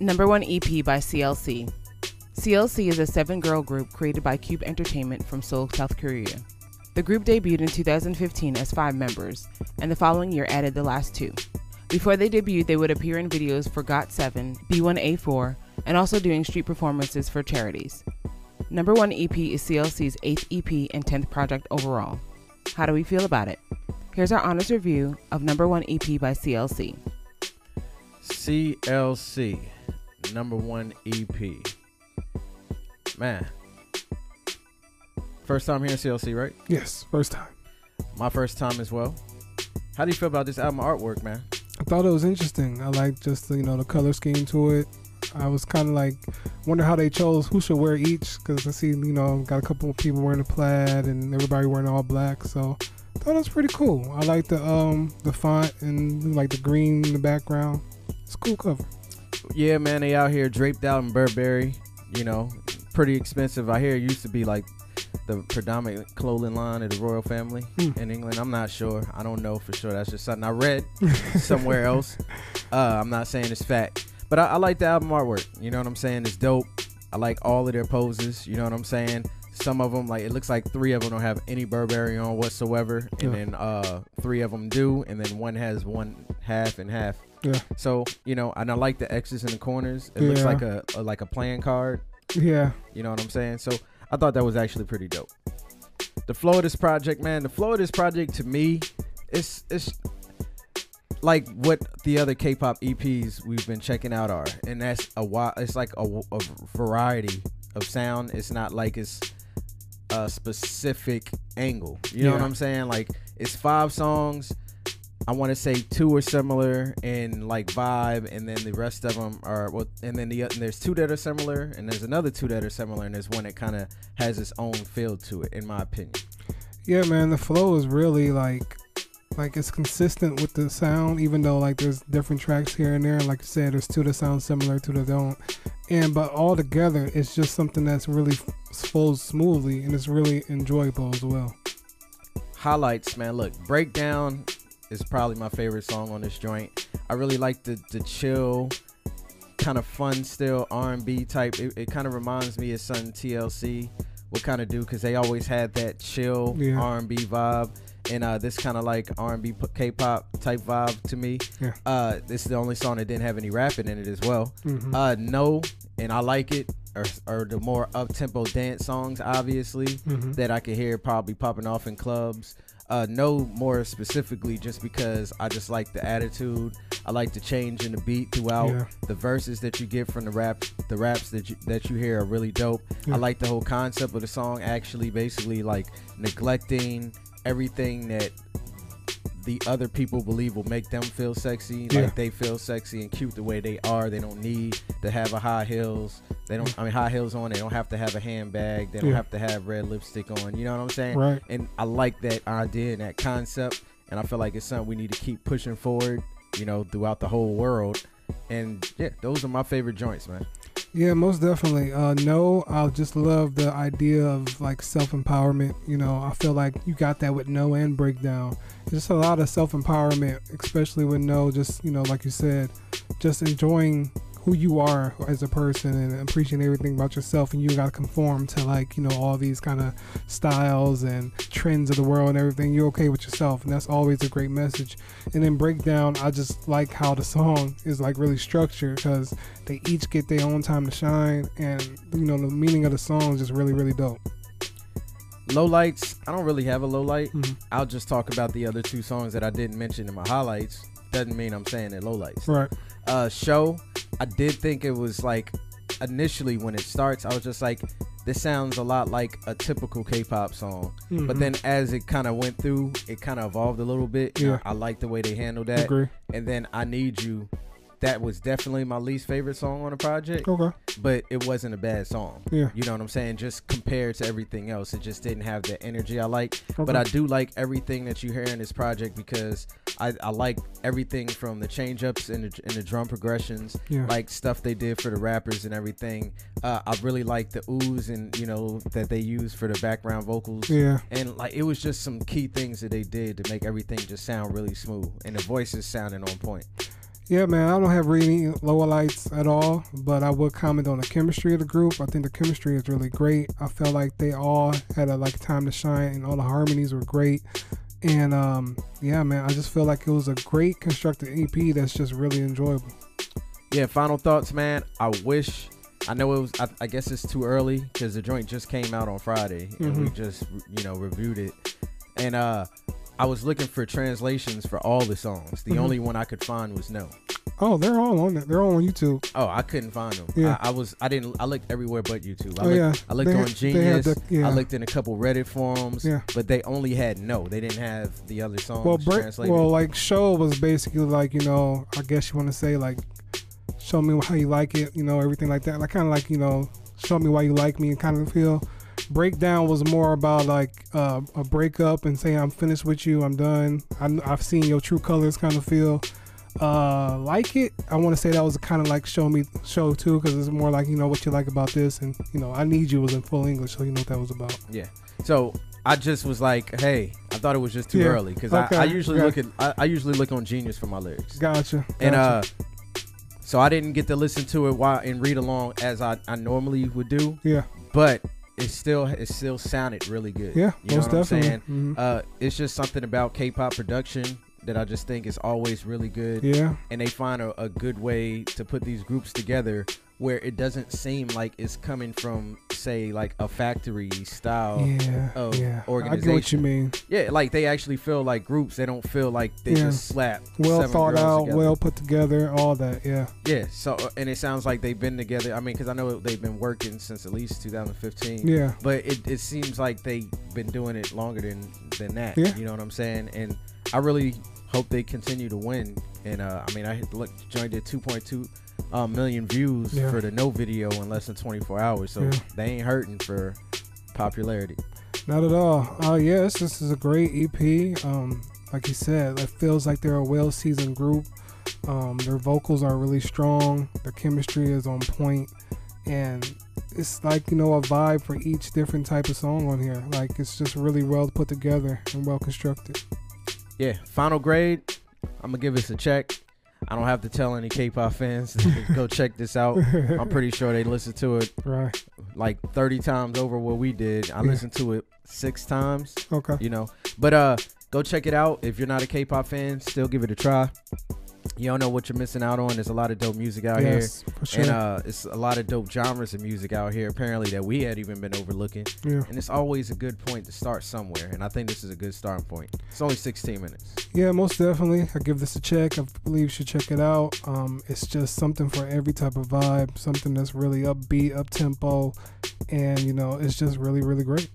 Number 1 EP by CLC. CLC is a 7-girl group created by Cube Entertainment from Seoul, South Korea. The group debuted in 2015 as 5 members, and the following year added the last 2. Before they debuted, they would appear in videos for GOT7, B1A4, and also doing street performances for charities. Number 1 EP is CLC's 8th EP and 10th project overall. How do we feel about it? Here's our honest review of Number 1 EP by CLC. CLC, Number 1 EP. Man. First time hearing CLC, right? Yes, first time. My first time as well. How do you feel about this album artwork, man? I thought it was interesting. I like just the color scheme to it. I was kind of like wonder how they chose who should wear each, because I see got a couple of people wearing a plaid and everybody wearing all black. So I thought it was pretty cool. I like the font and like the green in the background. It's a cool cover. Yeah, man, they out here draped out in Burberry. Pretty expensive. I hear it used to be like the predominant clothing line of the royal family in England. I'm not sure. I don't know for sure. That's just something I read somewhere else. I'm not saying it's fact. But I like the album artwork. You know what I'm saying? It's dope. I like all of their poses. You know what I'm saying? Some of them, like, it looks like 3 of them don't have any Burberry on whatsoever. And then 3 of them do. And then one has one half and half. Yeah. So, and I like the X's in the corners. It looks like a playing card. Yeah. You know what I'm saying? So I thought that was actually pretty dope. The flow of this project, man. The flow of this project to me, it's like what the other K-pop EPs we've been checking out are, and that's it's like a variety of sound. It's not like it's a specific angle. You know what I'm saying? Like, it's 5 songs. I want to say 2 are similar in like vibe, and then the rest of them are and then there's 2 that are similar, and there's another 2 that are similar, and there's one that kind of has its own feel to it, in my opinion. Yeah, man, the flow is really like it's consistent with the sound, even though like there's different tracks here and there. Like you said, there's 2 that sound similar, 2 that don't, but all together it's just something that's really flows smoothly, and it's really enjoyable as well. Highlights, man. Look, Breakdown is probably my favorite song on this joint. I really like the chill, kind of fun, still R&B type. It kind of reminds me of something TLC would kind of do, because they always had that chill R&B vibe. And this kind of like R&B K-pop type vibe to me. Yeah. This is the only song that didn't have any rapping in it as well. No, and I like it. Or the more up-tempo dance songs, obviously, that I could hear probably popping off in clubs. No, more specifically, just because I just like the attitude. I like the change in the beat throughout. The verses that you get from the raps that you hear are really dope. I like the whole concept of the song, actually basically like neglecting everything that the other people believe will make them feel sexy. Like, they feel sexy and cute the way they are. They don't need to have high heels. High heels on. They don't have to have a handbag. They don't have to have red lipstick on. You know what I'm saying? Right. And I like that idea and that concept. And I feel like it's something we need to keep pushing forward, throughout the whole world. And yeah, those are my favorite joints, man. Yeah, most definitely. No, I just love the idea of like self-empowerment. I feel like you got that with No and Breakdown. Just a lot of self-empowerment, especially with No, just, like you said, just enjoying who you are as a person and appreciating everything about yourself, and you got to conform to like, all these kind of styles and trends of the world and everything. You're okay with yourself, and that's always a great message. And then Breakdown, I just like how the song is like really structured, because they each get their own time to shine, and the meaning of the song is just really, really dope. Lowlights, I don't really have a low light. I'll just talk about the other 2 songs that I didn't mention in my highlights. Doesn't mean I'm saying they're lowlights. Right. Show, I did think it was like, initially when it starts, I was just like, this sounds a lot like a typical K-pop song. But then as it kind of went through, it kind of evolved a little bit. I like the way they handled that. Agree. And then I Need You, that was definitely my least favorite song on the project. Okay. But it wasn't a bad song. Yeah. You know what I'm saying? Just compared to everything else, it just didn't have the energy I like. Okay. But I do like everything that you hear in this project, because I like everything from the change ups and the drum progressions, like stuff they did for the rappers and everything. I really like the oohs and that they use for the background vocals. Yeah. And like, it was just some key things that they did to make everything just sound really smooth, and the voices sounding on point. Yeah, man, I don't have really Lowlights at all, but I would comment on the chemistry of the group. I think the chemistry is really great. I felt like they all had a time to shine, and all the harmonies were great. And yeah, man, I just feel like it was a great constructed EP that's just really enjoyable. Yeah, final thoughts, man. I know it was, I guess it's too early because the joint just came out on Friday and we just, reviewed it. And I was looking for translations for all the songs. The only one I could find was No. Oh, they're all on it. They're all on YouTube. Oh, I couldn't find them. Yeah. I looked everywhere but YouTube. I looked They on had- Genius. yeah. I looked in a couple Reddit forums. Yeah. But they only had No. They didn't have the other songs Well, translated. like Show was basically like, I guess you want to say like, show me how you like it, everything like that. Like kind of like, show me why you like me and kind of feel. Breakdown was more about like a breakup and saying I'm finished with you, I'm done. I've seen your true colors kind of feel. Like It, I want to say that was kind of like Show too, because it's more like what you like about this, and I Need You was in full English, so you know what that was about. Yeah. So I just was like, hey, I thought it was just too early because I usually look on Genius for my lyrics. Gotcha. And so I didn't get to listen to it and read along as I normally would do. Yeah. But it still sounded really good. Yeah, you know most what definitely. I'm saying? It's just something about K-pop production that I just think is always really good. Yeah. And they find a good way to put these groups together where it doesn't seem like it's coming from, say, like a factory style of organization. I get what you mean. Yeah, like they actually feel like groups. They don't feel like they just slap well seven thought girls out, together. well put together, all that. Yeah. Yeah. So, and it sounds like they've been together. I mean, because I know they've been working since at least 2015. Yeah. But it seems like they've been doing it longer than that. Yeah. You know what I'm saying? And I really hope they continue to win. And I mean, joined did 2.2 million views for the No video in less than 24 hours. So they ain't hurting for popularity. Not at all. Yes, this is a great EP. Like you said, it feels like they're a well-seasoned group. Their vocals are really strong. Their chemistry is on point, and it's like a vibe for each different type of song on here. Like it's just really well put together and well constructed. Yeah. Final grade, I'm gonna give this a check. I don't have to tell any K-pop fans to go check this out. I'm pretty sure they listened to it like 30 times over what we did. I listened to it 6 times. Okay. But go check it out. If you're not a K-pop fan, still give it a try. You don't know what you're missing out on. There's a lot of dope music out here. For sure. And it's a lot of dope genres of music out here, apparently, that we had even been overlooking. Yeah. And it's always a good point to start somewhere. And I think this is a good starting point. It's only 16 minutes. Yeah, most definitely. I give this a check. I believe you should check it out. It's just something for every type of vibe, something that's really upbeat, up-tempo, and, it's just really, really great.